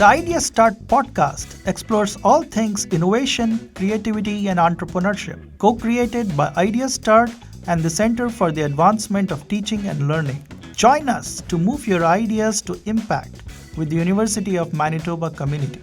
The Idea Start podcast explores all things innovation, creativity, and entrepreneurship, co-created by Idea Start and the Center for the Advancement of Teaching and Learning. Join us to move your ideas to impact with the University of Manitoba community.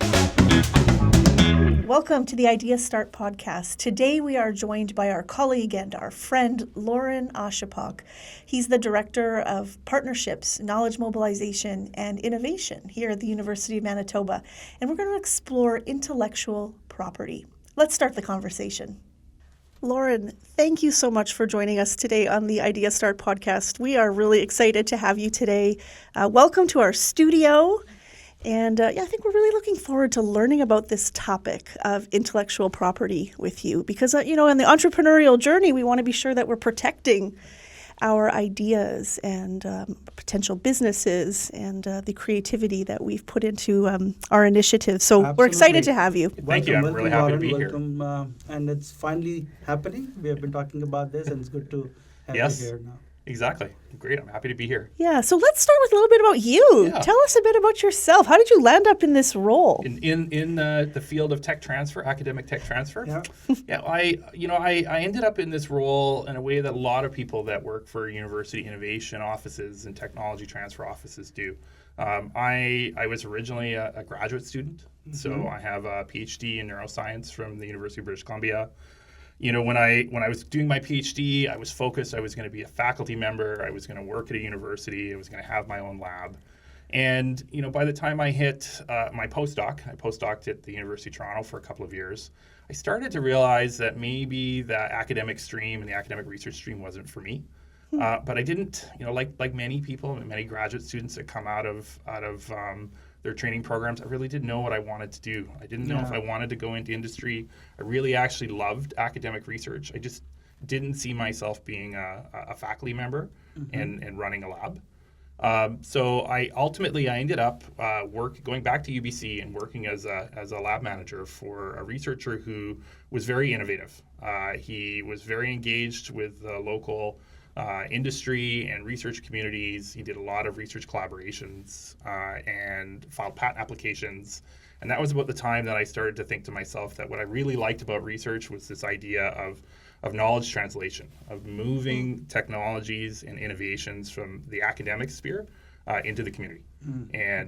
Welcome to the Idea Start podcast. Today we are joined by our colleague and our friend, Loren Oschipok. He's the Director of Partnerships, Knowledge Mobilization and Innovation here at the University of Manitoba. And we're going to explore intellectual property. Let's start the conversation. Loren, thank you so much for joining us today on the Idea Start podcast. We are really excited to have you today. Welcome to our studio. And I think we're really looking forward to learning about this topic of intellectual property with you because, in the entrepreneurial journey, we want to be sure that we're protecting our ideas and potential businesses and the creativity that we've put into our initiatives. So Absolutely. We're excited to have you. Thank you. I'm really happy to be here. Welcome, and it's finally happening. We have been talking about this, and it's good to have you here now. Exactly. Great. I'm happy to be here. Yeah. So let's start with a little bit about you. Yeah. Tell us a bit about yourself. How did you land up in this role? In the field of tech transfer, academic tech transfer. Yeah. I ended up in this role in a way that a lot of people that work for university innovation offices and technology transfer offices do. I was originally a graduate student, so I have a PhD in neuroscience from the University of British Columbia. When I was doing my PhD, I was focused. I was going to be a faculty member. I was going to work at a university. I was going to have my own lab. And, by the time I hit my postdoc, I postdoced at the University of Toronto for a couple of years, I started to realize that maybe the academic stream and the academic research stream wasn't for me. But I didn't, like many people, many graduate students that come out of their training programs, I really didn't know what I wanted to do. I didn't know if I wanted to go into industry. I really actually loved academic research. I just didn't see myself being a faculty member and running a lab. So I ended up going back to UBC and working as a lab manager for a researcher who was very innovative. He was very engaged with the local industry and research communities. He did a lot of research collaborations and filed patent applications. And that was about the time that I started to think to myself that what I really liked about research was this idea of knowledge translation, of moving technologies and innovations from the academic sphere into the community.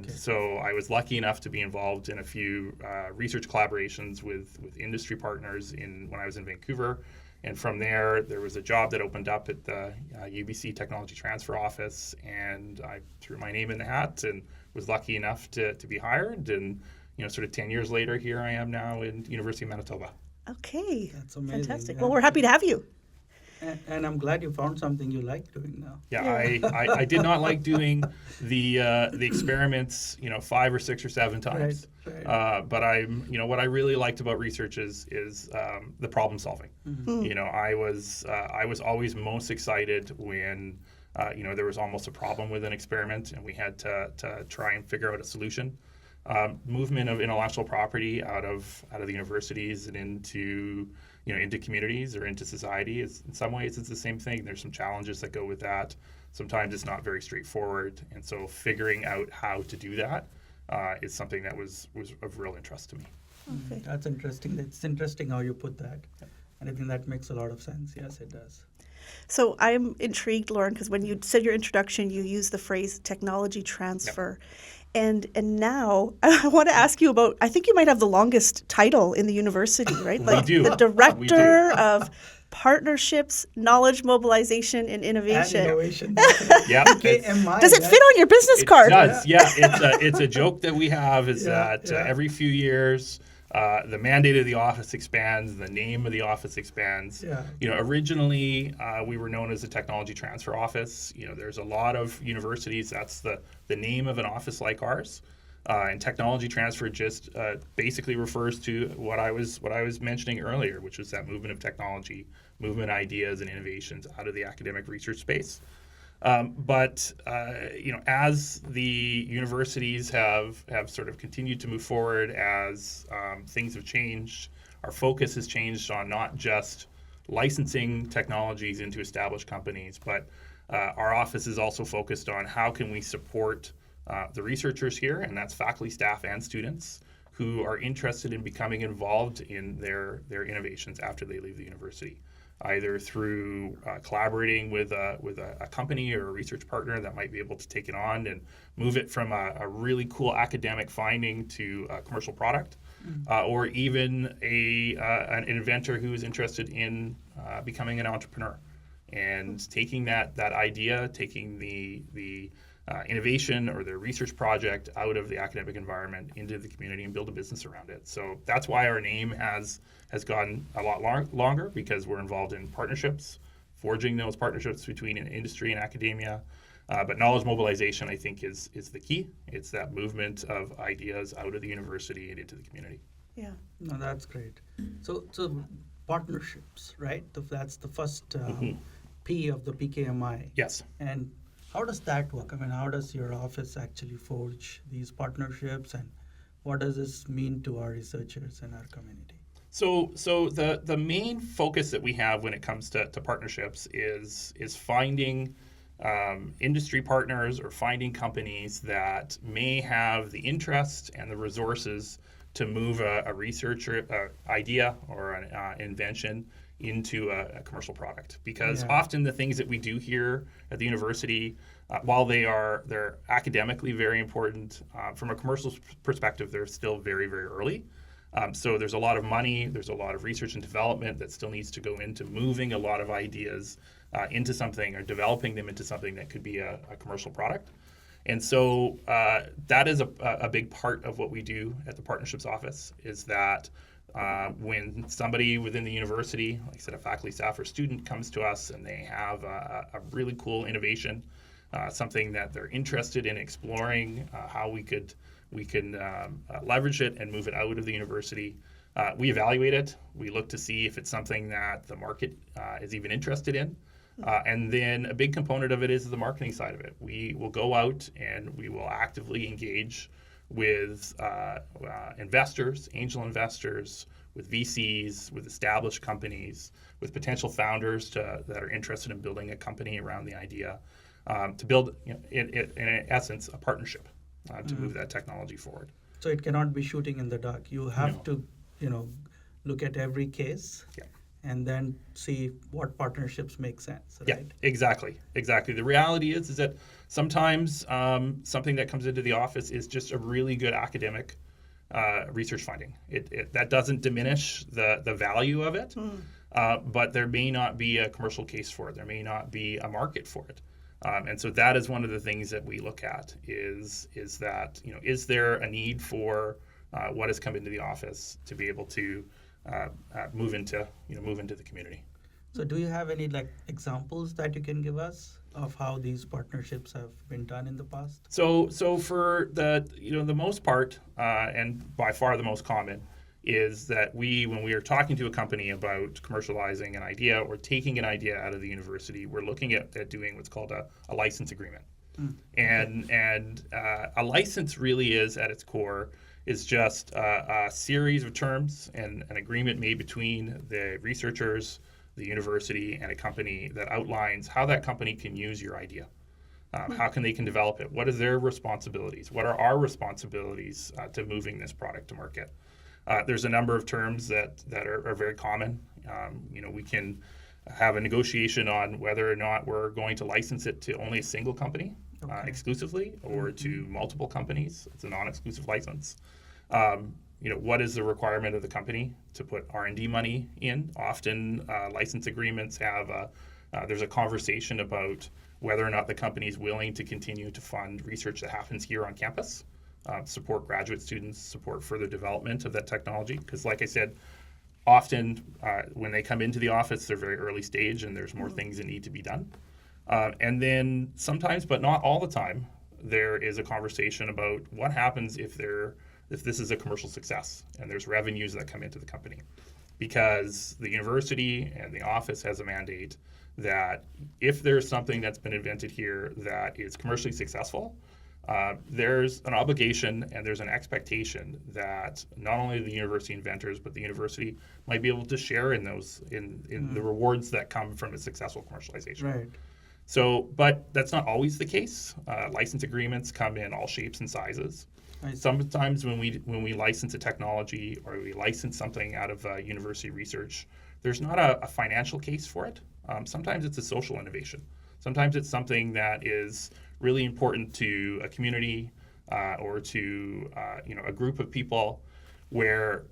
So I was lucky enough to be involved in a few research collaborations with industry partners when I was in Vancouver. And from there was a job that opened up at the UBC Technology Transfer Office, and I threw my name in the hat and was lucky enough to be hired. And sort of 10 years later, here I am now in University of Manitoba. Okay, That's amazing. Fantastic. Well, we're happy to have you. And I'm glad you found something you like doing now. Yeah, I did not like doing the experiments, 5 or 6 or 7 times. Right. But what I really liked about research is the problem solving. I was always most excited when there was almost a problem with an experiment and we had to try and figure out a solution. Movement of intellectual property out of the universities and into communities or into society is, in some ways, it's the same thing. There's some challenges that go with that. Sometimes it's not very straightforward, and so figuring out how to do that is something that was of real interest to me. Okay. That's interesting. It's interesting how you put that. And I think that makes a lot of sense. Yes, it does. So I'm intrigued, Loren, because when you said your introduction, you used the phrase technology transfer. Yep. And now I want to ask you about, I think you might have the longest title in the university, right? We do. The Director of Partnerships, Knowledge Mobilization and Innovation. And innovation. Yeah. PKMI. Does it fit on your business card? It does, yeah. It's a joke that we have is that every few years, the mandate of the office expands, the name of the office expands. Yeah. Originally, we were known as the Technology Transfer Office. There's a lot of universities, that's the name of an office like ours. And technology transfer just basically refers to what I was mentioning earlier, which was that movement of technology, movement ideas and innovations out of the academic research space. But as the universities have sort of continued to move forward, as things have changed, our focus has changed on not just licensing technologies into established companies, but our office is also focused on how can we support the researchers here, and that's faculty, staff, and students who are interested in becoming involved in their innovations after they leave the university, either through collaborating with a company or a research partner that might be able to take it on and move it from a really cool academic finding to a commercial product, or even an inventor who is interested in becoming an entrepreneur and taking that idea, taking the innovation or their research project out of the academic environment into the community and build a business around it. So that's why our name has gotten a lot longer, because we're involved in partnerships, forging those partnerships between industry and academia. But knowledge mobilization, I think, is the key. It's that movement of ideas out of the university and into the community. Yeah. No, that's great. So partnerships, right? That's the first P of the PKMI. Yes. And how does that work? I mean, how does your office actually forge these partnerships, and what does this mean to our researchers and our community? So the main focus that we have when it comes to partnerships is finding industry partners or finding companies that may have the interest and the resources to move a research idea or an invention into a commercial product. Because often the things that we do here at the university, while they're academically very important, from a commercial perspective, they're still very, very early. So there's a lot of money, there's a lot of research and development that still needs to go into moving a lot of ideas into something or developing them into something that could be a commercial product. And so that is a big part of what we do at the Partnerships Office, is that when somebody within the university, like I said, a faculty, staff, or student comes to us and they have a really cool innovation, something that they're interested in exploring, how we can leverage it and move it out of the university. We evaluate it. We look to see if it's something that the market is even interested in. And then a big component of it is the marketing side of it. We will go out and we will actively engage with investors, angel investors, with VCs, with established companies, with potential founders that are interested in building a company around the idea, to build, in essence, a partnership to move that technology forward. So it cannot be shooting in the dark. You have to, look at every case. Yeah. And then see what partnerships make sense, right? Yeah, exactly. The reality is that sometimes something that comes into the office is just a really good academic research finding. That doesn't diminish the value of it, but there may not be a commercial case for it. There may not be a market for it. And so that is one of the things that we look at is that, is there a need for what has come into the office to be able to move into the community. So do you have any examples that you can give us of how these partnerships have been done in the past? So for the most part, and by far the most common, is that when we are talking to a company about commercializing an idea or taking an idea out of the university, we're looking at doing what's called a license agreement. And a license really is, at its core, is just a series of terms and an agreement made between the researchers, the university, and a company that outlines how that company can use your idea. How they can develop it? What is their responsibilities? What are our responsibilities to moving this product to market? There's a number of terms that are very common. We can have a negotiation on whether or not we're going to license it to only a single company exclusively, or to multiple companies. It's a non-exclusive license. What is the requirement of the company to put R&D money in? Often license agreements have there's a conversation about whether or not the company is willing to continue to fund research that happens here on campus, support graduate students, support further development of that technology. Because like I said, often when they come into the office, they're very early stage and there's more things that need to be done. And then sometimes, but not all the time, there is a conversation about what happens if this is a commercial success and there's revenues that come into the company. Because the university and the office has a mandate that if there's something that's been invented here that is commercially successful, there's an obligation and there's an expectation that not only the university inventors, but the university might be able to share in the rewards that come from a successful commercialization. Right. But that's not always the case. License agreements come in all shapes and sizes. I see. Sometimes when we license a technology or we license something out of university research, there's not a financial case for it. Sometimes it's a social innovation. Sometimes it's something that is really important to a community or to a group of people where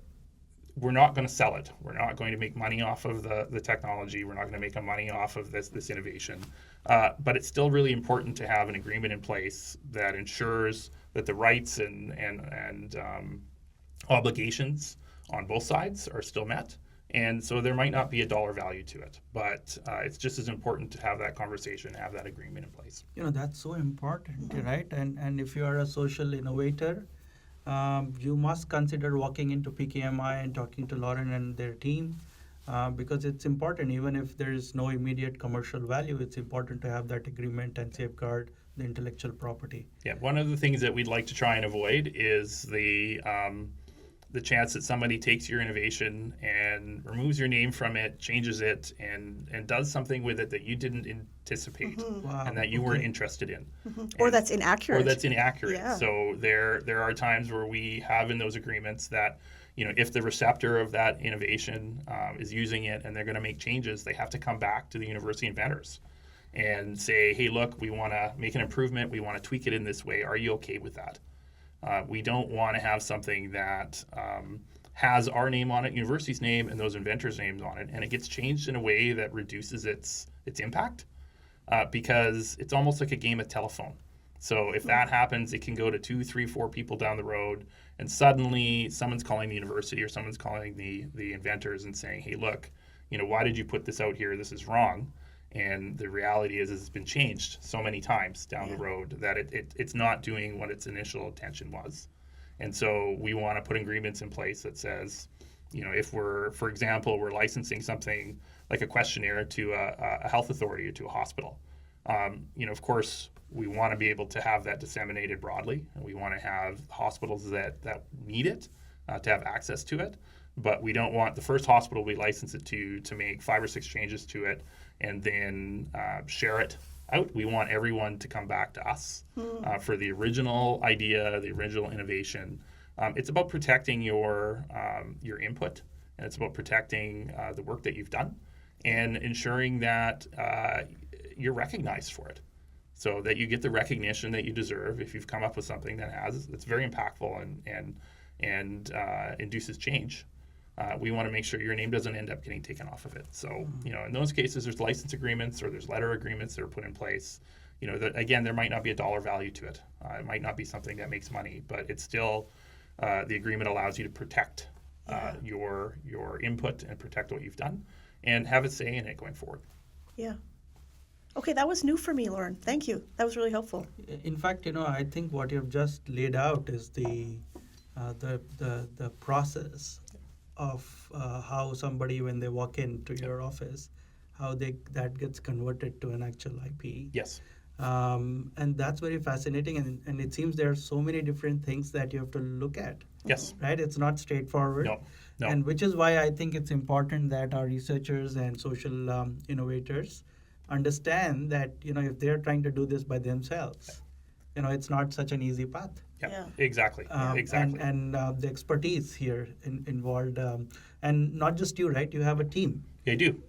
we're not going to sell it. We're not going to make money off of the technology. We're not going to make money off of this innovation. But it's still really important to have an agreement in place that ensures that the rights and obligations on both sides are still met. And so there might not be a dollar value to it, but it's just as important to have that conversation, have that agreement in place. That's so important, right? And if you are a social innovator, you must consider walking into PKMI and talking to Loren and their team because it's important. Even if there is no immediate commercial value, it's important to have that agreement and safeguard the intellectual property. Yeah, one of the things that we'd like to try and avoid is the chance that somebody takes your innovation and removes your name from it, changes it, and does something with it that you didn't anticipate Wow, and that you weren't interested in. Or that's inaccurate. Or that's inaccurate. Yeah. So there are times where we have in those agreements that, if the receptor of that innovation is using it and they're going to make changes, they have to come back to the university inventors and say, hey, look, we want to make an improvement. We want to tweak it in this way. Are you okay with that? We don't want to have something that has our name on it, university's name, and those inventors' names on it, and it gets changed in a way that reduces its impact because it's almost like a game of telephone. So if that happens, it can go to 2, 3, 4 people down the road, and suddenly someone's calling the university or someone's calling the inventors and saying, hey, look, why did you put this out here? This is wrong. And the reality is it's been changed so many times down the road that it's not doing what its initial intention was. And so we want to put agreements in place that says, if for example, we're licensing something like a questionnaire to a health authority or to a hospital, of course, we want to be able to have that disseminated broadly, and we want to have hospitals that need it to have access to it. But we don't want the first hospital we license it to make 5 or 6 changes to it and then share it out. We want everyone to come back to us for the original idea, the original innovation. It's about protecting your input, and it's about protecting the work that you've done and ensuring that you're recognized for it, so that you get the recognition that you deserve if you've come up with something that's very impactful and induces change. We want to make sure your name doesn't end up getting taken off of it. So, in those cases, there's license agreements or there's letter agreements that are put in place. Again, there might not be a dollar value to it. It might not be something that makes money, but it's still the agreement allows you to protect your input and protect what you've done and have a say in it going forward. Yeah. Okay, that was new for me, Loren. Thank you. That was really helpful. In fact, I think what you've just laid out is the process of how somebody, when they walk into your office, how that gets converted to an actual IP. Yes. And that's very fascinating, and it seems there are so many different things that you have to look at. Yes. Right? It's not straightforward. No. And which is why I think it's important that our researchers and social innovators understand that, if they're trying to do this by themselves, it's not such an easy path. Yeah. Exactly. And the expertise here involved, and not just you, right? You have a team. I do.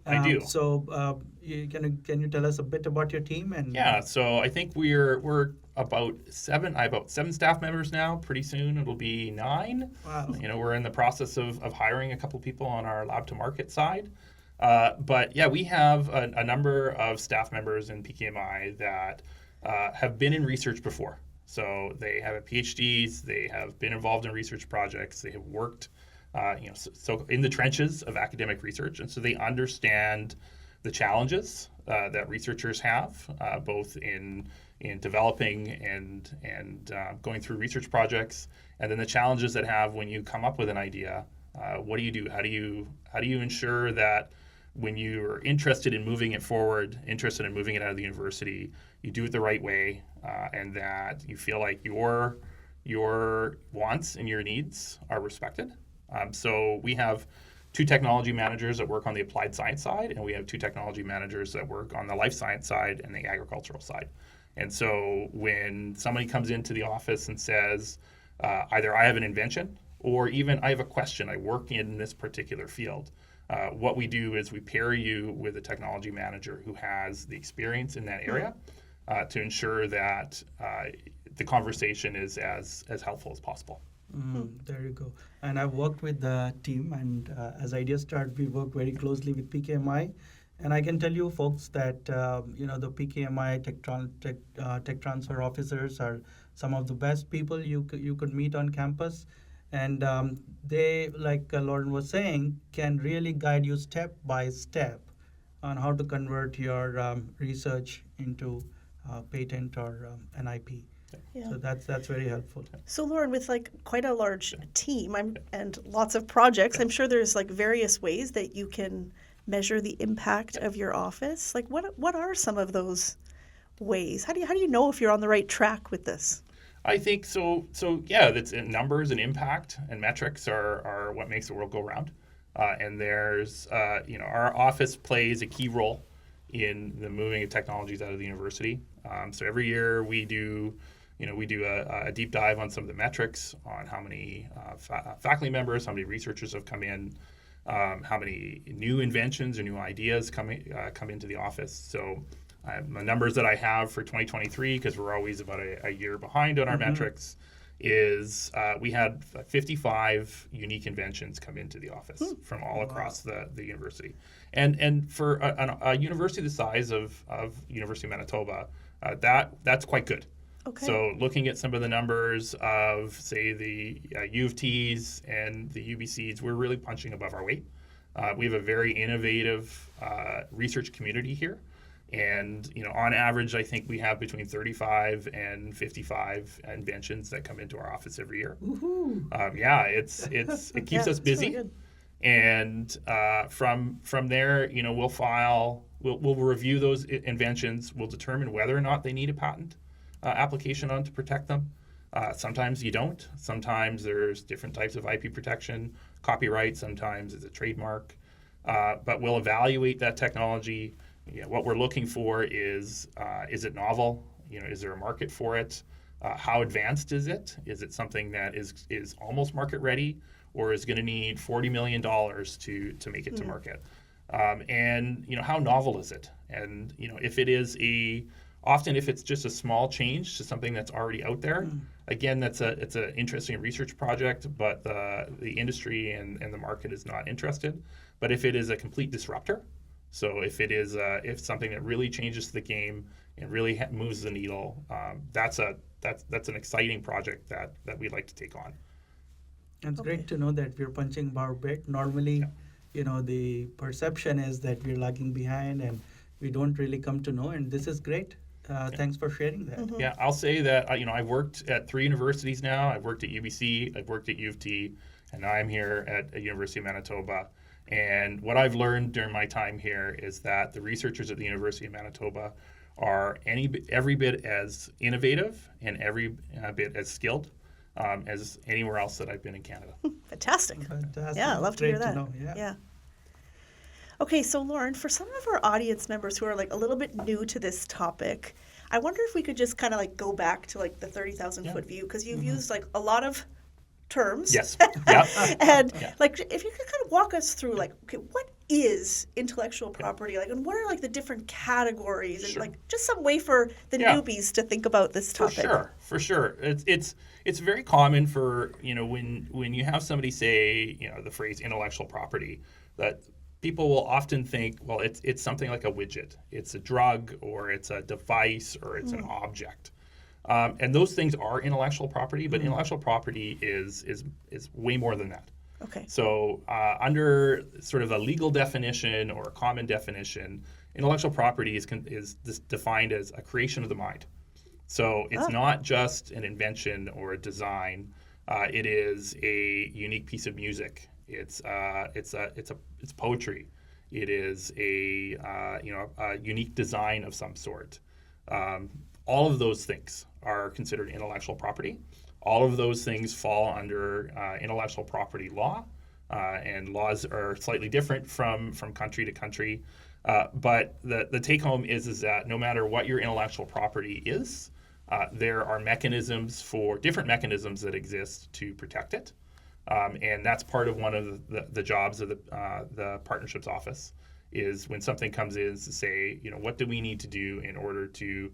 So can you tell us a bit about your team? And yeah, so I think we're about 7. I have about 7 staff members now. Pretty soon it'll be 9. Wow. We're in the process of hiring a couple people on our lab to market side. But yeah, we have a number of staff members in PKMI that have been in research before. So they have PhDs, they have been involved in research projects, they have worked so in the trenches of academic research, and so they understand the challenges that researchers have, both in developing and going through research projects, and then the challenges that have when you come up with an idea. What do you do? How do you ensure that when you're interested in moving it forward, interested in moving it out of the university, you do it the right way, and that you feel like your wants and your needs are respected. So we have 2 technology managers that work on the applied science side, and we have 2 technology managers that work on the life science side and the agricultural side. And so when somebody comes into the office and says, either I have an invention or even I have a question, I work in this particular field, what we do is we pair you with a technology manager who has the experience in that area to ensure that the conversation is as helpful as possible. There you go. And I've worked with the team, and as Ideas Start, we work very closely with PKMI. And I can tell you, folks, that the PKMI tech transfer officers are some of the best people you could meet on campus, and they, like Loren was saying, can really guide you step by step on how to convert your research into patent or an IP. Yeah. So that's very helpful. So Loren, with like quite a large team and lots of projects, I'm sure there's like various ways that you can measure the impact of your office. Like what are some of those ways? How do you know if you're on the right track with this? I think so. Yeah, that's numbers and impact and metrics are what makes the world go round. And there's our office plays a key role in the moving of technologies out of the university. So every year we do a deep dive on some of the metrics on how many faculty members, how many researchers have come in, how many new inventions or new ideas come into the office. So the numbers that I have for 2023, because we're always about a year behind on our metrics, is we had 55 unique inventions come into the office from all across the university. And for a university the size of University of Manitoba, that's quite good. Okay. So looking at some of the numbers of, say, the U of T's and the UBC's, we're really punching above our weight. We have a very innovative research community here. And, on average, I think we have between 35 and 55 inventions that come into our office every year. It keeps us busy. Really good. And from there, we'll review those inventions. We'll determine whether or not they need a patent application on to protect them. Sometimes you don't. Sometimes there's different types of IP protection, copyright. Sometimes it's a trademark. But we'll evaluate that technology. What we're looking for is it novel? Is there a market for it? How advanced is it? Is it something that is almost market ready, or is going to need $40 million to make it to market? And how novel is it? And if it is often if it's just a small change to something that's already out there, again, it's an interesting research project, but the industry and the market is not interested. But if it is a complete disruptor, so if it is if something that really changes the game and really moves the needle, that's an exciting project that we'd like to take on. It's great to know that we're punching above our weight. Normally, the perception is that we're lagging behind and we don't really come to know, and this is great. Thanks for sharing that. Yeah, I'll say that I've worked at 3 universities now. I've worked at UBC, I've worked at U of T, and now I'm here at University of Manitoba. And what I've learned during my time here is that the researchers at the University of Manitoba are every bit as innovative and every bit as skilled as anywhere else that I've been in Canada. Fantastic. Yeah, I love to hear that. Yeah. Okay, so Loren, for some of our audience members who are like a little bit new to this topic, I wonder if we could just kind of like go back to like the 30,000 foot view, because you've used like a lot of terms. Yes. Yeah. And like, if you could kind of walk us through like, okay, what is intellectual property? Like, and what are like the different categories, and like just some way for the newbies to think about this topic. For sure. It's very common for, when you have somebody say, the phrase intellectual property, that people will often think, well, it's something like a widget. It's a drug, or it's a device, or it's an object. And those things are intellectual property, but intellectual property is way more than that. Okay. So under sort of a legal definition or a common definition, intellectual property is defined as a creation of the mind. So it's not just an invention or a design. It is a unique piece of music. It's poetry. It is a unique design of some sort. All of those things are considered intellectual property. All of those things fall under intellectual property law. and laws are slightly different from country to country. But the take home is that no matter what your intellectual property is, there are different mechanisms that exist to protect it. And that's part of one of the jobs of the partnerships office, is when something comes in, is to say, what do we need to do in order to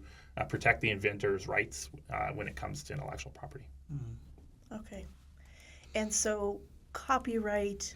protect the inventor's rights when it comes to intellectual property. Okay. And so copyright,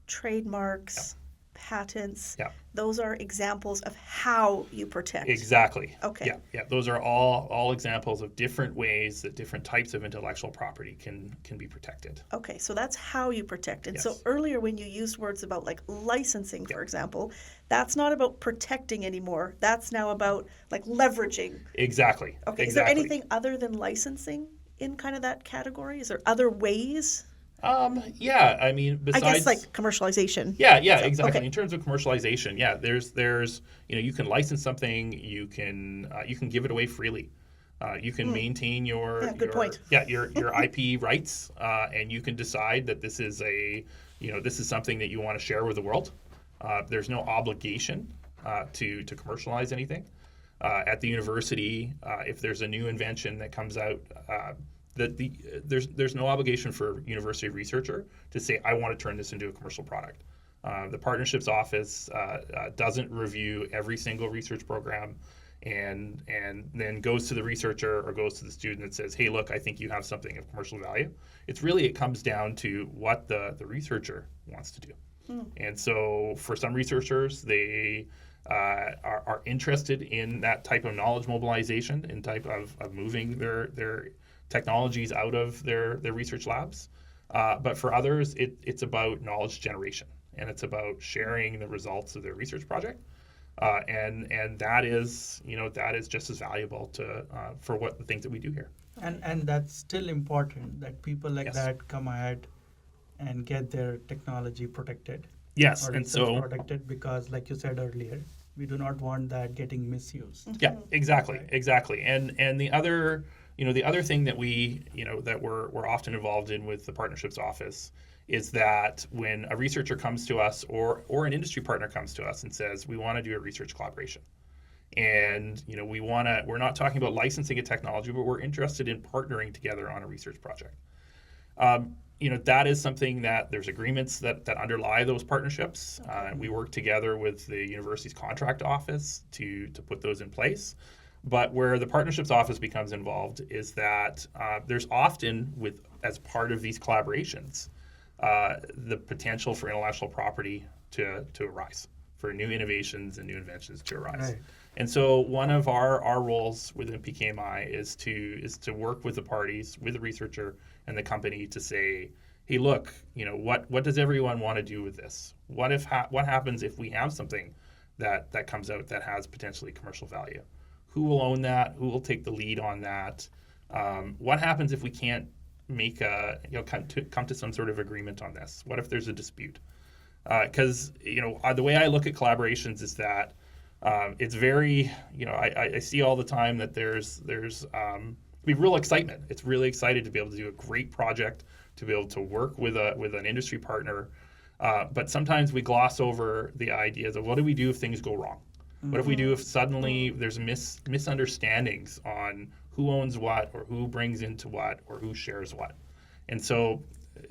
trademarks, patents, those are examples of how you protect. Exactly. Okay. Yeah. Those are all examples of different ways that different types of intellectual property can be protected. Okay, so that's how you protect. And Yes. so earlier when you used words about like licensing, for example, that's not about protecting anymore. That's now about like leveraging. Exactly. Okay. Exactly. Is there anything other than licensing in kind of that category? Is there other ways? Yeah, I mean, besides, I guess like commercialization. Yeah, So, exactly. okay. In terms of commercialization, there's you can license something, you can give it away freely. You can maintain your good point. your IP rights, and you can decide that this is this is something that you want to share with the world. There's no obligation to commercialize anything. At the university, if there's a new invention that comes out, there's no obligation for university researcher to say, I want to turn this into a commercial product. The partnerships office doesn't review every single research program and then goes to the researcher or goes to the student and says, hey, look, I think you have something of commercial value. It comes down to what the researcher wants to do. And so for some researchers, they are interested in that type of knowledge mobilization, in type of moving their technologies out of their research labs. But for others, it's about knowledge generation, and it's about sharing the results of their research project. And that is just as valuable for what the things that we do here. And that's still important that people like Yes. that come ahead and get their technology protected. Yes, Or and research so protected, because like you said earlier, we do not want that getting misused. yeah, exactly. And the other thing that we're often involved in with the partnerships office is that when a researcher comes to us or an industry partner comes to us and says, we want to do a research collaboration. And we're not talking about licensing a technology, but we're interested in partnering together on a research project. That is something that there's agreements that underlie those partnerships. We work together with the university's contract office to put those in place. But where the partnerships office becomes involved is that there's often, as part of these collaborations, the potential for intellectual property to arise, for new innovations and new inventions to arise. Right. And so one of our roles within PKMI is to work with the parties, with the researcher and the company, to say, hey, look, what does everyone want to do with this? What happens if we have something that comes out that has potentially commercial value? Who will own that? Who will take the lead on that? What happens if we can't come to some sort of agreement on this? What if there's a dispute? Because the way I look at collaborations is that it's very, I see all the time that there's real excitement. It's really excited to be able to do a great project, to be able to work with an industry partner. But sometimes we gloss over the ideas of what do we do if things go wrong? What if we do if suddenly there's misunderstandings on who owns what, or who brings into what, or who shares what? And so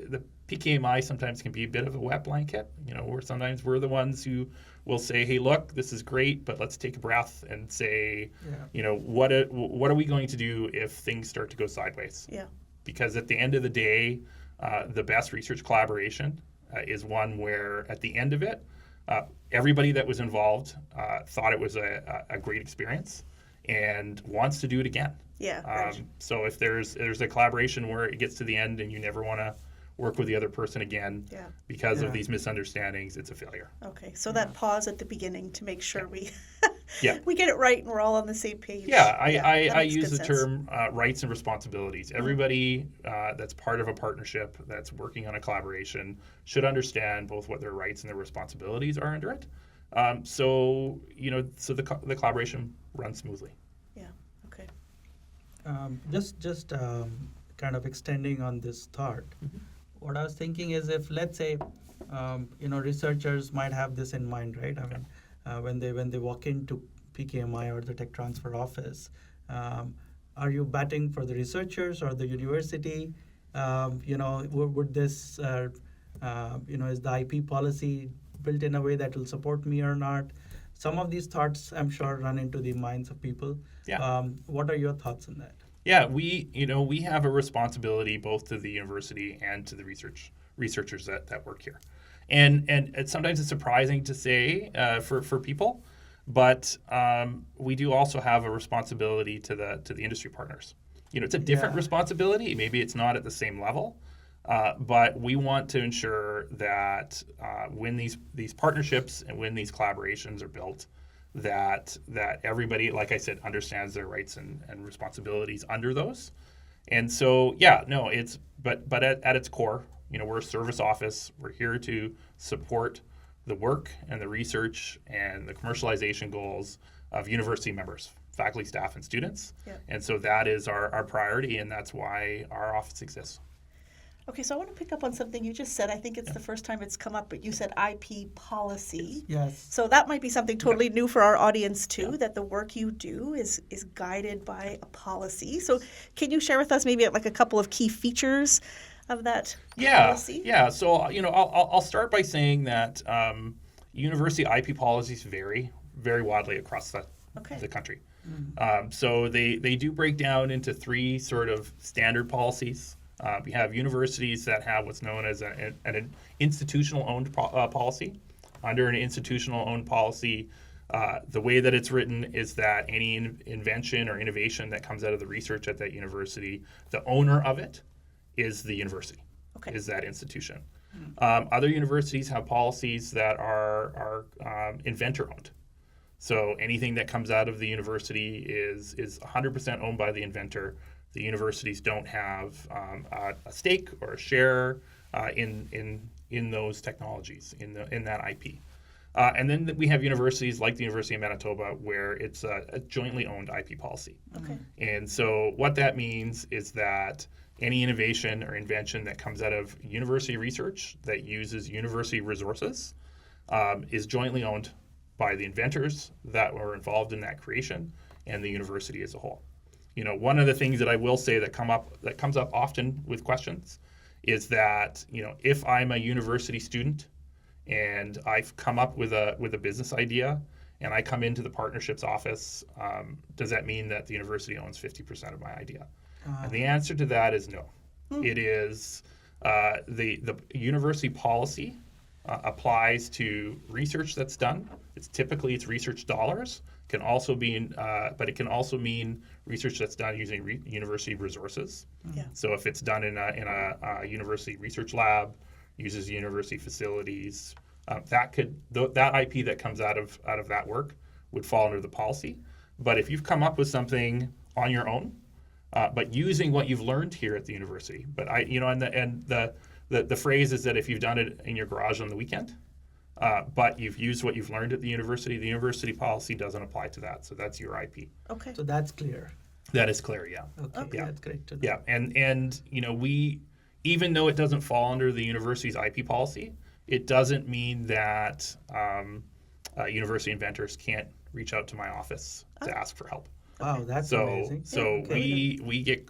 the PKMI sometimes can be a bit of a wet blanket, where sometimes we're the ones who will say, hey, look, this is great, but let's take a breath and say, what are we going to do if things start to go sideways? Yeah. Because at the end of the day, the best research collaboration is one where at the end of it, everybody that was involved thought it was a great experience and wants to do it again. Yeah. Right. So if there's a collaboration where it gets to the end and you never want to work with the other person again because of these misunderstandings, it's a failure. Okay. So that pause at the beginning to make sure we Yeah. we get it right and we're all on the same page. Yeah, that I makes use good the sense. term rights and responsibilities. Everybody that's part of a partnership that's working on a collaboration should understand both what their rights and their responsibilities are under it. So the collaboration runs smoothly. Yeah. Okay. Just kind of extending on this thought, what I was thinking is, if let's say researchers might have this in mind, right? I mean, when they walk into PKMI or the tech transfer office, are you batting for the researchers or the university? Would this, is the IP policy built in a way that will support me or not? Some of these thoughts, I'm sure, run into the minds of people. Yeah. What are your thoughts on that? Yeah, we have a responsibility both to the university and to the researchers that work here, and sometimes it's surprising to say for people, but we do also have a responsibility to the industry partners. It's a different responsibility. Maybe it's not at the same level, but we want to ensure that when these partnerships and when these collaborations are built, that everybody, like I said, understands their rights and responsibilities under those. And so, but at its core, we're a service office. We're here to support the work and the research and the commercialization goals of university members, faculty, staff, and students. Yep. And so that is our priority, and that's why our office exists. Okay, so I want to pick up on something you just said. I think it's the first time it's come up, but you said IP policy. Yes. So that might be something totally new for our audience too, that the work you do is guided by a policy. So can you share with us maybe like a couple of key features of that policy? Yeah. So, I'll start by saying that university IP policies vary very widely across the country. So they do break down into three sort of standard policies. We have universities that have what's known as an institutional-owned policy. Under an institutional-owned policy, the way that it's written is that any invention or innovation that comes out of the research at that university, the owner of it is the university, is that institution. Other universities have policies that are inventor-owned. So anything that comes out of the university is 100% owned by the inventor. The universities don't have a stake or a share in those technologies, in that IP. And then we have universities like the University of Manitoba where it's a jointly owned IP policy. Okay. And so what that means is that any innovation or invention that comes out of university research that uses university resources is jointly owned by the inventors that were involved in that creation and the university as a whole. One of the things that I will say that comes up often with questions is that, if I'm a university student and I've come up with a business idea and I come into the partnerships office, does that mean that the university owns 50% of my idea? And the answer to that is no. It is the university policy applies to research that's done. It's research dollars. Can also be, but it can also mean research that's done using university resources. Yeah. So if it's done in a university research lab, uses university facilities, that IP that comes out of that work would fall under the policy. But if you've come up with something on your own, but using what you've learned here at the university, but the phrase is that if you've done it in your garage on the weekend, but you've used what you've learned at the university policy doesn't apply to that. So that's your IP. Okay. So that's clear. That is clear, yeah. Okay. Yeah. That's great to know. Yeah, and we, even though it doesn't fall under the university's IP policy, it doesn't mean that university inventors can't reach out to my office to ask for help. Wow, that's So amazing. we get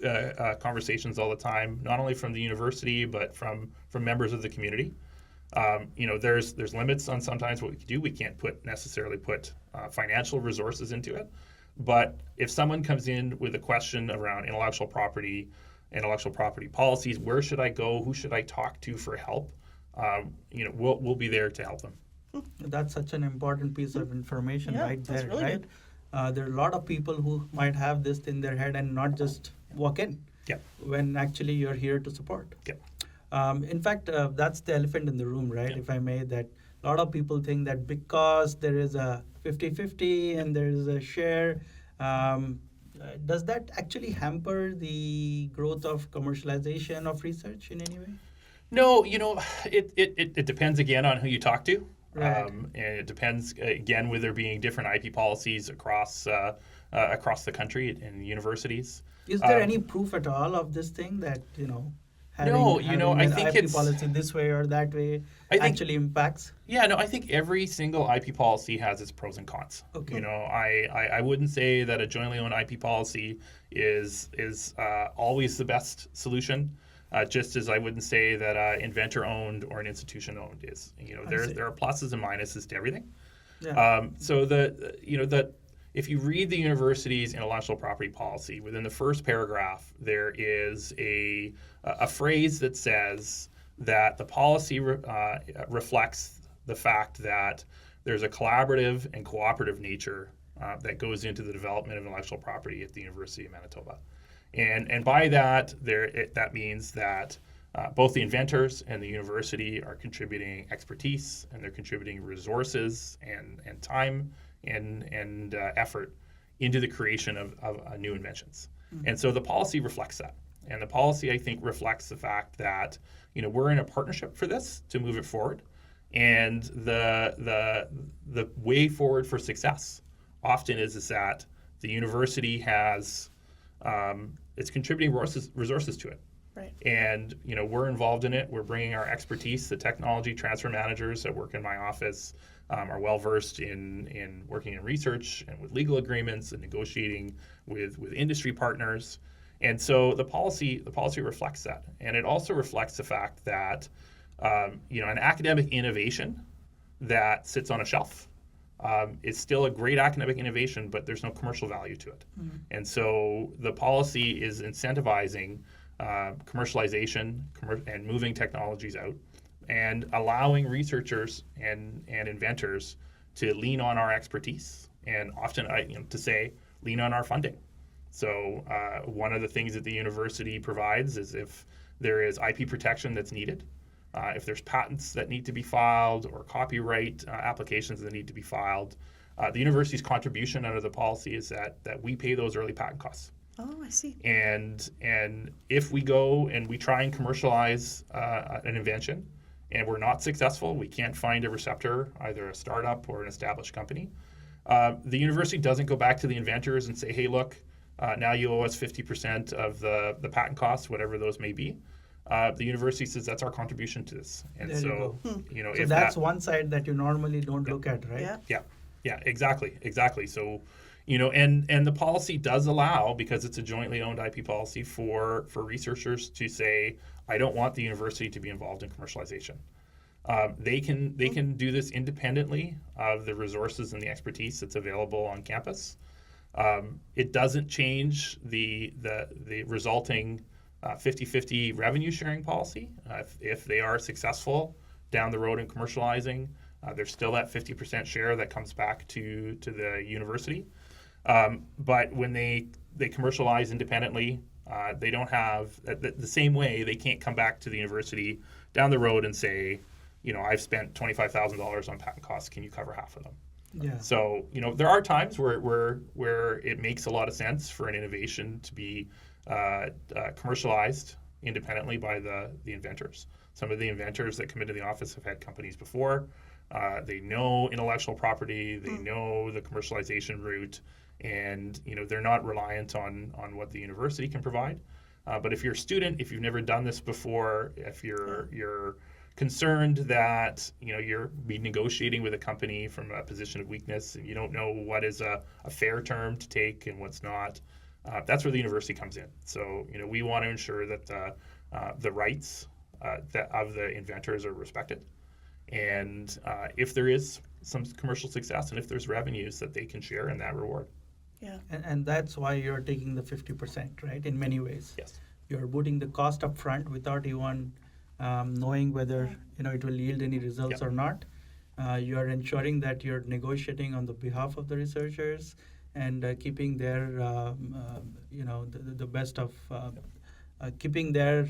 conversations all the time, not only from the university but from members of the community. There's limits on sometimes what we can do. We can't necessarily put financial resources into it. But if someone comes in with a question around intellectual property policies, where should I go? Who should I talk to for help? We'll be there to help them. That's such an important piece of information right that's there, really right? good. There are a lot of people who might have this in their head and not just walk in. Yep. When actually you're here to support. Yep. In fact, that's the elephant in the room, right? If I may, that a lot of people think that because there is a 50-50 and there is a share, does that actually hamper the growth of commercialization of research in any way? No, it depends again on who you talk to. Right. And it depends again with there being different IP policies across the country and universities. Is there any proof at all of this thing that No, you know, I an think IP it's- policy this way or that way I think- actually impacts? Yeah, no, I think every single IP policy has its pros and cons. Okay. You know, I wouldn't say that a jointly owned IP policy is always the best solution, just as I wouldn't say that inventor owned or an institution owned is. You know, see. there are pluses and minuses to everything. Yeah. So if you read the university's intellectual property policy, within the first paragraph, there is a phrase that says that the policy reflects the fact that there's a collaborative and cooperative nature that goes into the development of intellectual property at the University of Manitoba. And by that, that means that both the inventors and the university are contributing expertise, and they're contributing resources and time and effort into the creation of new inventions. And so the policy reflects that. And the policy, I think, reflects the fact that, you know, we're in a partnership for this to move it forward. And the way forward for success often is that the university has it's contributing resources to it. Right. And, you know, we're involved in it. We're bringing our expertise. The technology transfer managers that work in my office are well versed in working in research and with legal agreements and negotiating with industry partners. And so the policy reflects that, and it also reflects the fact that you know, an academic innovation that sits on a shelf is still a great academic innovation, but there's no commercial value to it. And so the policy is incentivizing commercialization and moving technologies out, and allowing researchers and inventors to lean on our expertise, and often lean on our funding. So one of the things that the university provides is if there is IP protection that's needed, if there's patents that need to be filed or copyright applications that need to be filed, the university's contribution under the policy is that we pay those early patent costs. Oh, I see. And if we go and we try and commercialize an invention and we're not successful, we can't find a receptor, either a startup or an established company, the university doesn't go back to the inventors and say, hey, look, now you owe us 50% of the patent costs, whatever those may be. The university says that's our contribution to this. And There you so, go. you know, So if that's that, one side that you normally don't look at, right? Yeah. yeah, exactly. So, you know, and the policy does allow, because it's a jointly owned IP policy, for researchers to say, I don't want the university to be involved in commercialization. They can do this independently of the resources and the expertise that's available on campus. It doesn't change the resulting 50-50 revenue sharing policy. If they are successful down the road in commercializing, there's still that 50% share that comes back to the university. But when they commercialize independently, they don't have the same way. They can't come back to the university down the road and say, you know, I've spent $25,000 on patent costs. Can you cover half of them? Yeah. So, you know, there are times where it makes a lot of sense for an innovation to be commercialized independently by the inventors. Some of the inventors that come into the office have had companies before. They know intellectual property. They know the commercialization route, and you know, they're not reliant on what the university can provide. But if you're a student, if you've never done this before, if you're concerned that, you know, you're be negotiating with a company from a position of weakness and you don't know what is a fair term to take and what's not, that's where the university comes in. So, you know, we want to ensure that the rights of the inventors are respected, and if there is some commercial success and if there's revenues, that they can share in that reward. Yeah. And that's why you're taking the 50%, right? In many ways. Yes. You're putting the cost up front without even knowing whether, you know, it will yield any results or not. You are ensuring that you're negotiating on the behalf of the researchers and keeping their, you know, the best of, keeping their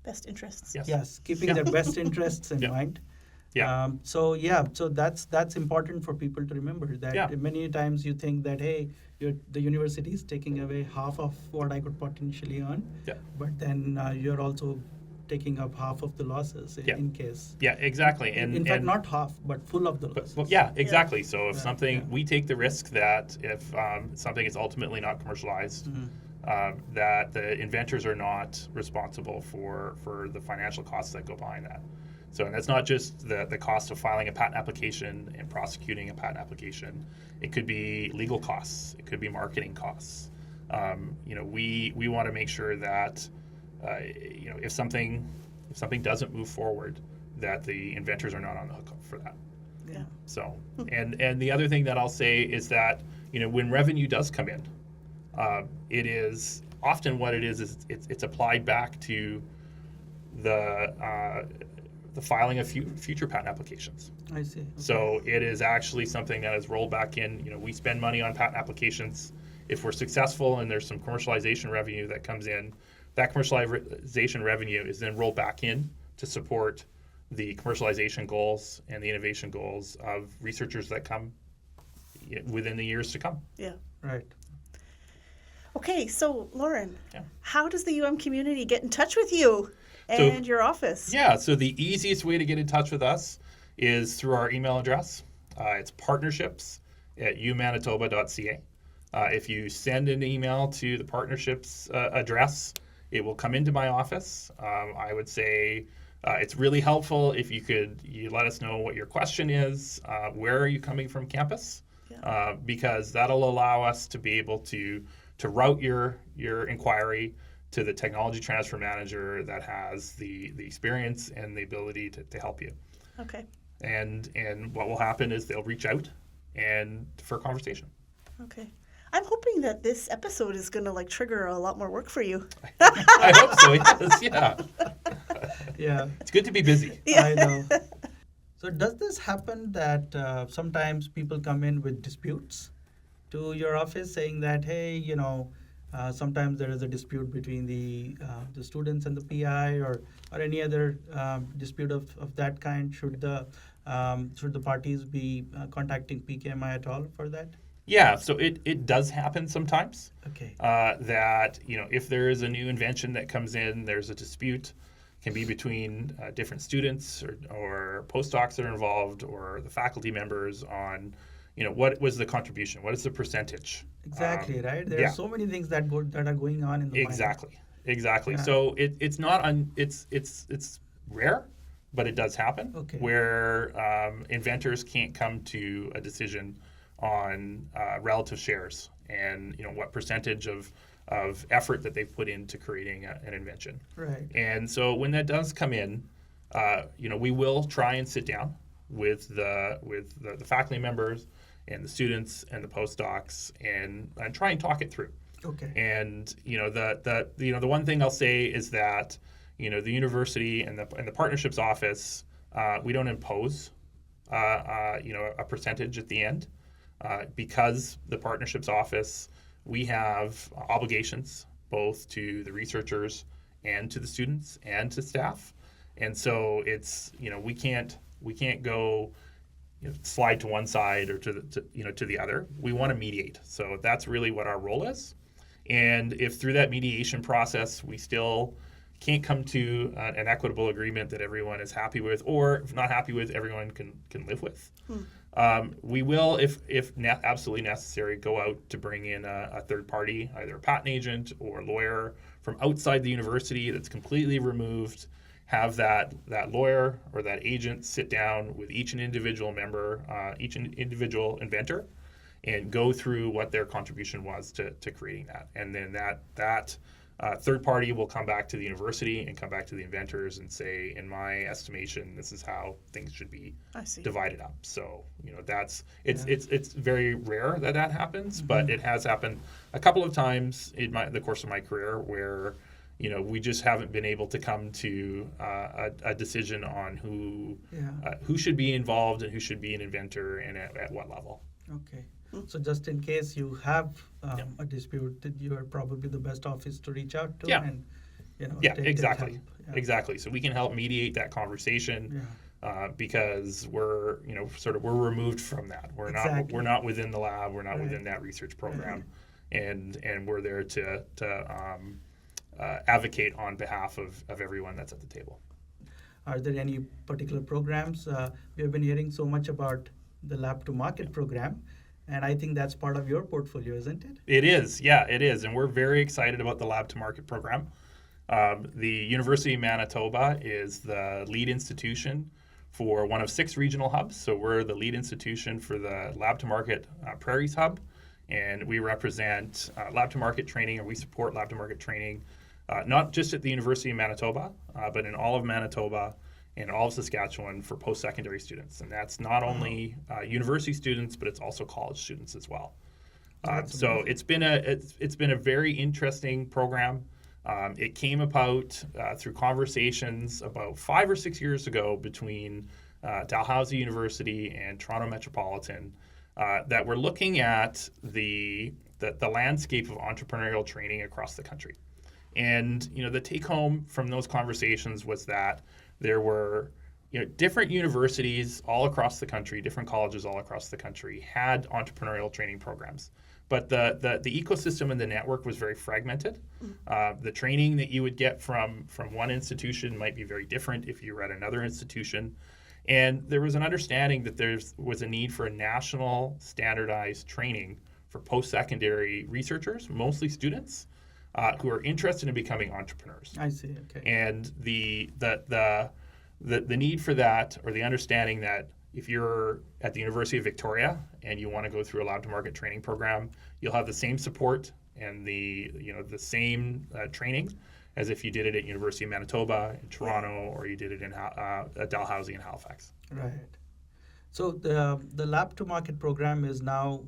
Best interests. Yes. keeping their best interests in mind. Yeah. So that's important for people to remember that Yeah. many times you think that, hey, the university is taking away half of what I could potentially earn, Yeah. but then you're also taking up half of the losses in case. Yeah, exactly. And in fact, and, not half, but full of the But, losses. well, yeah, exactly. So if Yeah, something, yeah. we take the risk that if something is ultimately not commercialized, that the inventors are not responsible for the financial costs that go behind that. So, and that's not just the cost of filing a patent application and prosecuting a patent application. It could be legal costs. It could be marketing costs. We want to make sure that if something doesn't move forward, that the inventors are not on the hook for that. Yeah. So, and the other thing that I'll say is that when revenue does come in, it is often what it is it's applied back to the filing of future patent applications. I see. Okay. So it is actually something that is rolled back in. We spend money on patent applications. If we're successful and there's some commercialization revenue that comes in, that commercialization revenue is then rolled back in to support the commercialization goals and the innovation goals of researchers that come within the years to come. Yeah. Right. Okay, so Loren, Yeah. how does the UM community get in touch with you and your office? Yeah, so the easiest way to get in touch with us is through our email address. It's partnerships@umanitoba.ca. If you send an email to the partnerships address, it will come into my office. I would say it's really helpful if you let us know what your question is, where are you coming from campus, because that'll allow us to be able to route your inquiry to the technology transfer manager that has the experience and the ability to help you. Okay. And what will happen is they'll reach out and for a conversation. Okay. I'm hoping that this episode is going to trigger a lot more work for you. I hope so, yes, yeah. Yeah. It's good to be busy. I know. So does this happen that sometimes people come in with disputes to your office saying that, hey, sometimes there is a dispute between the students and the PI or any other dispute of that kind? Should the parties be contacting PKMI at all for that? Yeah, so it does happen sometimes. Okay. That if there is a new invention that comes in, there's a dispute. Can be between different students or postdocs that are involved or the faculty members on what was the contribution, what is the percentage. Exactly, right? There are so many things that are going on in the mind. Exactly. Yeah. So it's not it's rare, but it does happen. Okay. Where inventors can't come to a decision on relative shares and what percentage of effort that they've put into creating an invention. Right. And so when that does come in, we will try and sit down with the faculty members and the students and the postdocs and try and talk it through. Okay. And the one thing I'll say is that the university and the partnerships office, we don't impose a percentage at the end because the partnerships office, we have obligations both to the researchers and to the students and to staff, and so it's we can't go slide to one side or to the other. We want to mediate, so that's really what our role is. And if through that mediation process we still can't come to an equitable agreement that everyone is happy with, or if not happy with, everyone can live with. We will, if absolutely necessary, go out to bring in a third party, either a patent agent or a lawyer from outside the university that's completely removed, have that lawyer or that agent sit down with each individual member, each individual inventor, and go through what their contribution was to creating that. And then that third party will come back to the university and come back to the inventors and say, in my estimation, this is how things should be divided up. So it's very rare that happens, but it has happened a couple of times in the course of my career where we just haven't been able to come to a decision on who should be involved and who should be an inventor and at what level. Okay. So just in case you have a dispute, that you are probably the best office to reach out to. Yeah. And Yeah, take exactly. their help. Yeah. Exactly. So we can help mediate that conversation because we're we're removed from that. We're not within the lab. We're not within that research program, and we're there to advocate on behalf of everyone that's at the table. Are there any particular programs? We have been hearing so much about the Lab to Market program, And I think that's part of your portfolio, isn't it? It is, yeah, it is. And we're very excited about the Lab to Market program. The University of Manitoba is the lead institution for one of 6 regional hubs. So we're the lead institution for the Lab to Market Prairies Hub. And we represent Lab to Market training, or we support Lab to Market training, not just at the University of Manitoba, but in all of Manitoba and all of Saskatchewan for post-secondary students. And that's not only university students, but it's also college students as well. So it's been a very interesting program. It came about through conversations about 5 or 6 years ago between Dalhousie University and Toronto Metropolitan that were looking at the landscape of entrepreneurial training across the country. And the take home from those conversations was that there were different universities all across the country, different colleges all across the country had entrepreneurial training programs. But the ecosystem and the network was very fragmented. The training that you would get from one institution might be very different if you were at another institution. And there was an understanding that there was a need for a national standardized training for post-secondary researchers, mostly students, who are interested in becoming entrepreneurs. I see, okay. And the need for that, or the understanding that if you're at the University of Victoria and you want to go through a Lab to Market training program, you'll have the same support and the same training as if you did it at University of Manitoba in Toronto, or you did it in Dalhousie in Halifax. Right. So the Lab to Market program is now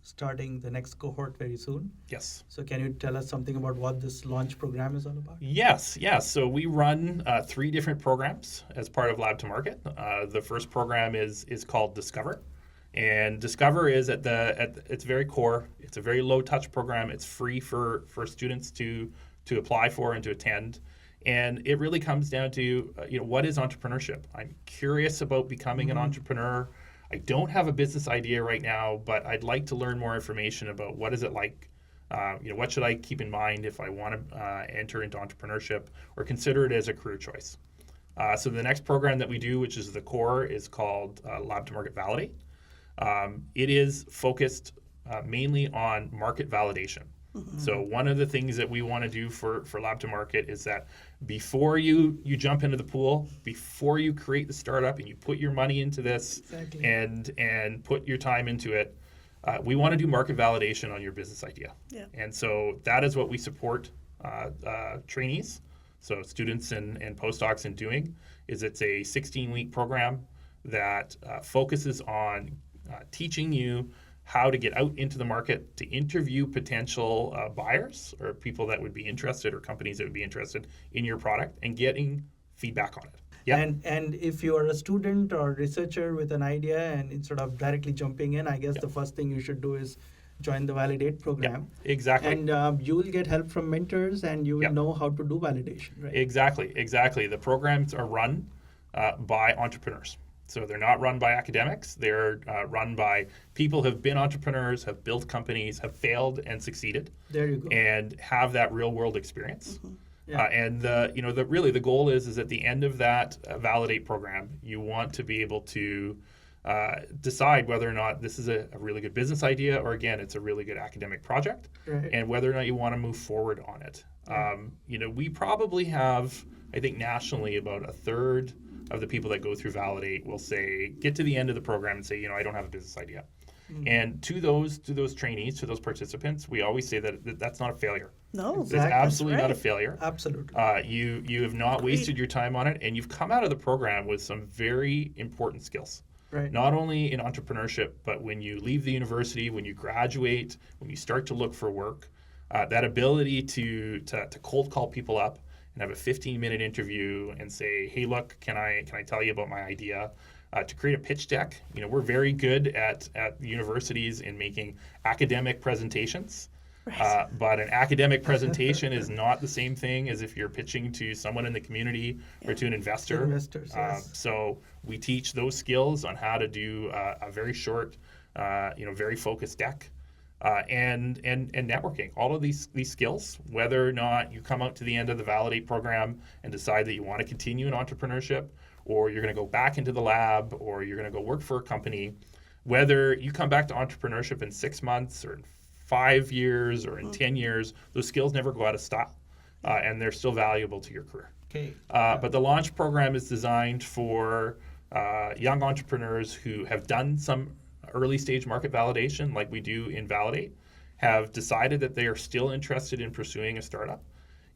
starting the next cohort very soon. Yes. So can you tell us something about what this launch program is all about? Yes. So we run 3 different programs as part of Lab to Market. The first program is called Discover. And Discover is at its very core. It's a very low touch program. It's free for students to apply for and to attend. And it really comes down to what is entrepreneurship? I'm curious about becoming an entrepreneur. I don't have a business idea right now, but I'd like to learn more information about what is it like. What should I keep in mind if I want to enter into entrepreneurship or consider it as a career choice? So the next program that we do, which is the core, is called Lab to Market Validate. It is focused mainly on market validation. So one of the things that we want to do for Lab to Market is that before you jump into the pool, before you create the startup and you put your money into this and put your time into it, we want to do market validation on your business idea. Yeah. And so that is what we support trainees, so students and postdocs in doing. It's a 16-week program that focuses on teaching you how to get out into the market to interview potential buyers or people that would be interested, or companies that would be interested in your product, and getting feedback on it. Yeah. And if you are a student or researcher with an idea, and instead of directly jumping in, I guess the first thing you should do is join the Validate program. Yeah, exactly. And you will get help from mentors, and you will know how to do validation, right? Exactly. The programs are run by entrepreneurs. So they're not run by academics. They're run by people who have been entrepreneurs, have built companies, have failed and succeeded. There you go. And have that real world experience. Yeah. And the goal is at the end of that Validate program, you want to be able to decide whether or not this is a really good business idea, or again, it's a really good academic project, right, and whether or not you want to move forward on it. We probably have, I think nationally, about a third of the people that go through Validate will get to the end of the program and say, I don't have a business idea. And to those trainees, to those participants, we always say that that's not a failure. No, it's absolutely not a failure. Absolutely. You have not wasted your time on it, and you've come out of the program with some very important skills. Right. Not only in entrepreneurship, but when you leave the university, when you graduate, when you start to look for work, that ability to cold call people up and have a 15-minute interview and say, hey, look, can I tell you about my idea? To create a pitch deck. We're very good at universities in making academic presentations. Right. But an academic presentation is not the same thing as if you're pitching to someone in the community or to an investor. Investors, yes. So we teach those skills on how to do a very short, very focused deck. And networking, all of these skills, whether or not you come out to the end of the Validate program and decide that you want to continue in entrepreneurship, or you're going to go back into the lab, or you're going to go work for a company, whether you come back to entrepreneurship in 6 months or in 5 years or in 10 years, those skills never go out of style, and they're still valuable to your career. Okay. But the launch program is designed for young entrepreneurs who have done some early stage market validation, like we do in Validate, have decided that they are still interested in pursuing a startup.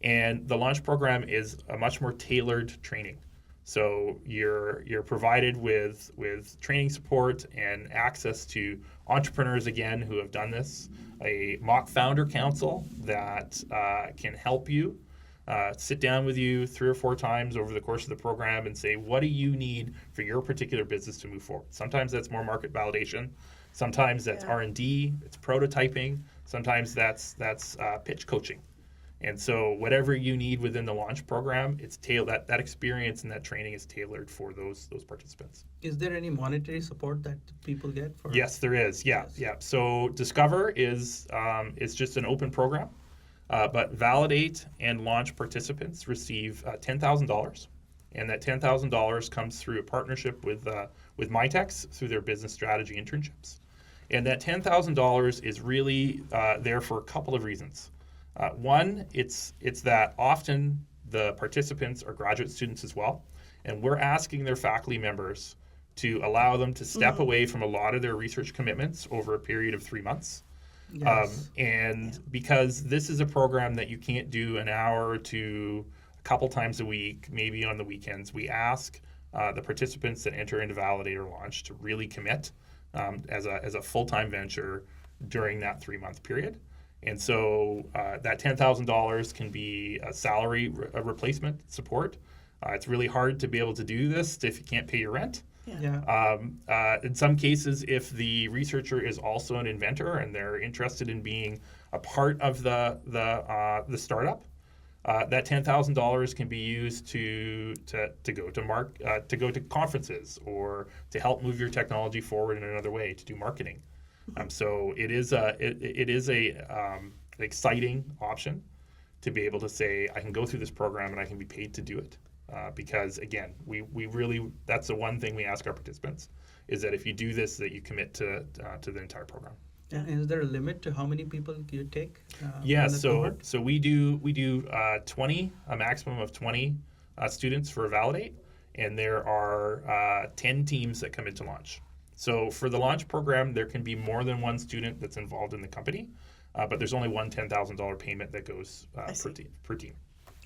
And the launch program is a much more tailored training. So you're provided with training support and access to entrepreneurs, again, who have done this, a mock founder council that can help you sit down with you 3 or 4 times over the course of the program and say, what do you need for your particular business to move forward? Sometimes that's more market validation. Sometimes that's R&D, it's prototyping. Sometimes that's pitch coaching. And so whatever you need within the launch program, it's that experience and that training is tailored for those participants. Is there any monetary support that people get for? Yes, there is. Yeah. So Discover is just an open program, but Validate and Launch participants receive $10,000, and that $10,000 comes through a partnership with Mitex through their business strategy internships. And that $10,000 is really there for a couple of reasons. One, it's that often the participants are graduate students as well, and we're asking their faculty members to allow them to step away from a lot of their research commitments over a period of 3 months. Yes. Because this is a program that you can't do an hour or two, a couple times a week, maybe on the weekends, we ask the participants that enter into Validate or Launch to really commit as a full-time venture during that 3-month period. And so that $10,000 can be a salary replacement support. It's really hard to be able to do this if you can't pay your rent. In some cases, if the researcher is also an inventor and they're interested in being a part of the startup, that $10,000 can be used to go to conferences or to help move your technology forward in another way, to do marketing. So it is an exciting option to be able to say, I can go through this program and I can be paid to do it. Because again, we really, that's the one thing we ask our participants, is that if you do this, that you commit to the entire program. And is there a limit to how many people you take? So we do 20, a maximum of 20 students for Validate, and there are 10 teams that come into Launch. So for the Launch program, there can be more than one student that's involved in the company, but there's only one $10,000 payment that goes per team.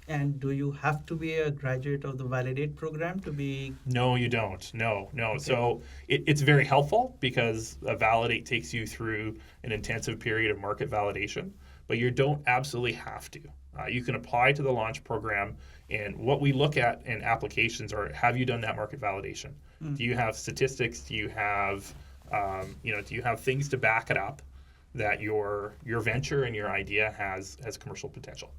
And do you have to be a graduate of the Validate program to be? No, you don't. No. Okay. So it's very helpful because Validate takes you through an intensive period of market validation, but you don't absolutely have to. You can apply to the Launch program, and what we look at in applications are, have you done that market validation? Do you have statistics? Do you have, do you have things to back it up that your venture and your idea has commercial potential?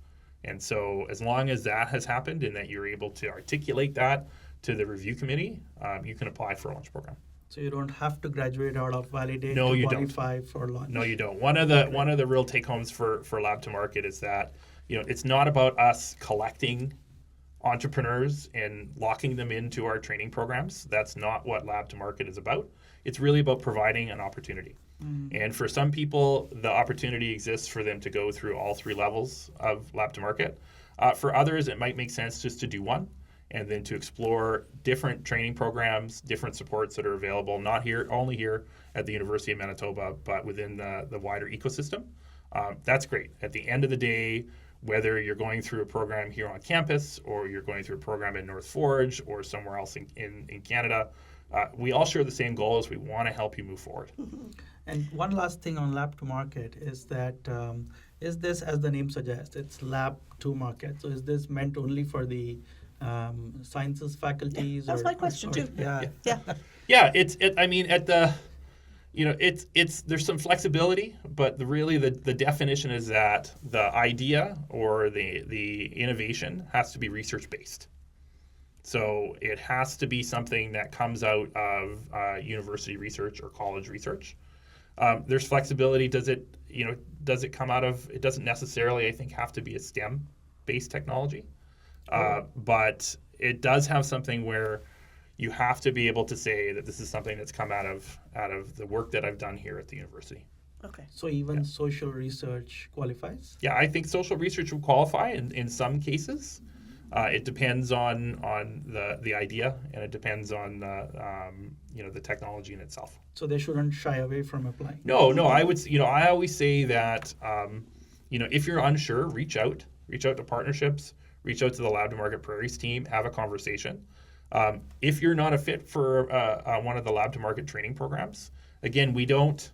And so as long as that has happened and that you're able to articulate that to the review committee, you can apply for a Launch program. So you don't have to graduate out of Validate to qualify for Launch? No, you don't. One of the real take-homes for Lab to Market is that it's not about us collecting entrepreneurs and locking them into our training programs. That's not what Lab to Market is about. It's really about providing an opportunity. And for some people, the opportunity exists for them to go through all 3 levels of Lab to Market. For others, it might make sense just to do one and then to explore different training programs, different supports that are available, not only here at the University of Manitoba, but within the wider ecosystem. That's great. At the end of the day, whether you're going through a program here on campus or you're going through a program in North Forge or somewhere else in Canada, we all share the same goal, is we want to help you move forward. And one last thing on Lab to Market is that, is this, as the name suggests, it's Lab to Market. So is this meant only for the sciences faculties? That's my question too. Yeah, there's some flexibility, but the definition is that the idea or the innovation has to be research based. So it has to be something that comes out of university research or college research. There's flexibility. Does it come out of? It doesn't necessarily, I think, have to be a STEM-based technology, but it does have something where you have to be able to say that this is something that's come out of the work that I've done here at the university. Okay. So even social research qualifies? Yeah, I think social research would qualify in some cases. It depends on the idea, and it depends on the technology in itself. So they shouldn't shy away from applying? No, I would, I always say that, if you're unsure, reach out to partnerships, reach out to the Lab to Market Prairies team, have a conversation. If you're not a fit for one of the Lab to Market training programs, again, we don't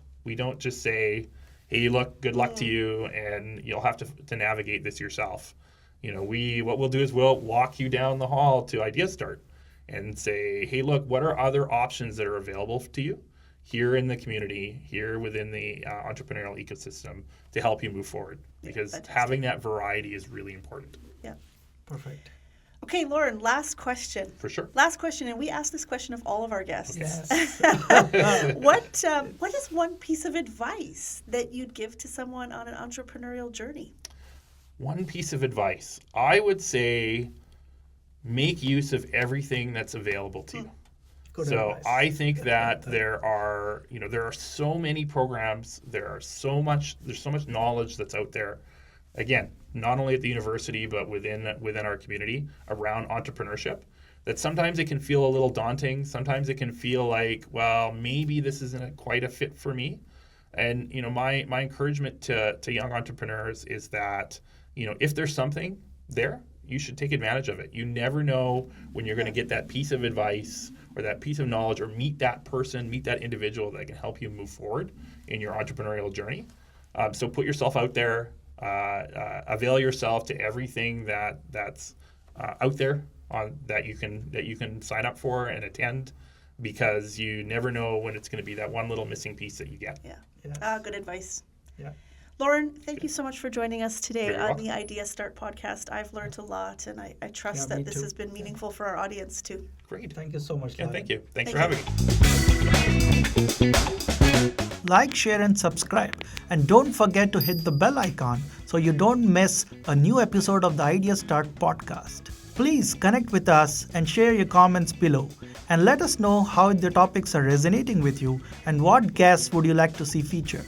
just say, hey, look, good luck to you, and you'll have to navigate this yourself. What we'll do is we'll walk you down the hall to Idea Start and say, hey, look, what are other options that are available to you here in the community, here within the entrepreneurial ecosystem to help you move forward? Because having that variety is really important. Yeah. Perfect. Okay, Loren, last question. For sure. Last question, and we ask this question of all of our guests. Yes. What is one piece of advice that you'd give to someone on an entrepreneurial journey? One piece of advice, I would say, make use of everything that's available to you. Good So advice. I think that there are so many programs, there's so much knowledge that's out there. Again, not only at the university, but within our community around entrepreneurship, that sometimes it can feel a little daunting. Sometimes it can feel like, well, maybe this isn't quite a fit for me. And my encouragement to young entrepreneurs is that, if there's something there, you should take advantage of it. You never know when you're going to get that piece of advice or that piece of knowledge, or meet that person, meet that individual that can help you move forward in your entrepreneurial journey. So put yourself out there, avail yourself to everything that's out there that you can sign up for and attend, because you never know when it's going to be that one little missing piece that you get. Yeah. Yes. Good advice. Yeah. Loren, thank you so much for joining us today Very on welcome. the Idea Start podcast. I've learned a lot, and I trust Yeah, me that this too. has been meaningful for our audience too. Great. Thank you so much, Yeah, Loren. thank you. Thanks Thank for you. having me. Like, share, and subscribe. And don't forget to hit the bell icon so you don't miss a new episode of the Idea Start podcast. Please connect with us and share your comments below. And let us know how the topics are resonating with you and what guests would you like to see featured.